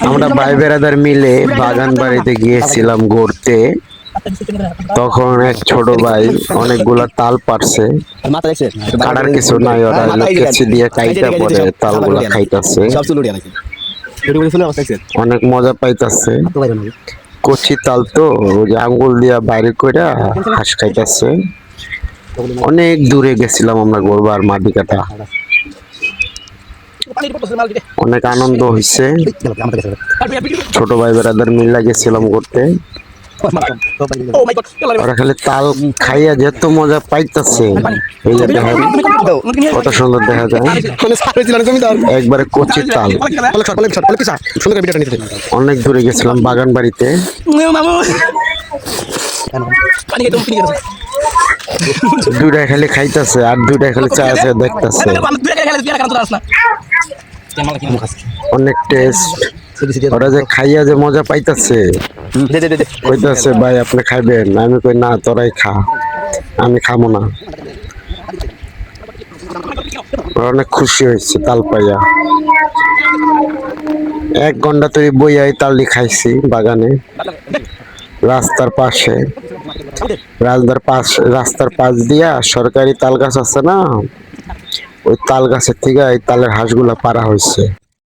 আমরা ভাই বেড়াদার মিলে বাগান বাড়িতে গিয়েছিলাম ঘুরতে। তখন এক ছোট ভাই অনেকগুলা তাল পারছে, কাটার কিছু নাই, ওরা কেচি দিয়ে কাইটা পরে তালগুলা খাইতাছে, অনেক মজা পাইতাছে। কচি তাল তো ওই যে আঙ্গুল দিয়া বাইরে কইরা হাঁস খাইতাছে। অনেক দূরে গেছিলাম আমরা ঘুরবার, মাটি কাটা, অনেক আনন্দ হয়েছে। ছোট ভাই বেড়াদার মিল্লা গেছিলাম ঘুরতে। ওরা খালি তাল খাইয়া যেত মজা পাইতাছে, এই যে দেখেন কত সুন্দর দেখা যায়, একবারে কচি তাল। অনেক দূরে গেছিলাম বাগান বাড়িতে। দুইটা খালি খাইতেছে আর দুইটা খালি চা আছে দেখতেছে, অনেক টেস্ট। ওরা যে খাইয়া যে মজা পাইতেছে, কইতাছে ভাই আপনি খাইবেন? আমি কই না, তোরাই খা, আমি খাবো না। ওরা অনেক খুশি হয়েছে তাল পাইয়া। 1 ঘন্টা তৈরি বইয়াই তালদি খাইছি বাগানে, রাস্তার পাশে। রাস্তার পাশ দিয়া সরকারি তাল গাছ আছে না, ওই তাল গাছের থেকে এই তালের হাঁসগুলা পাড়া হয়েছে।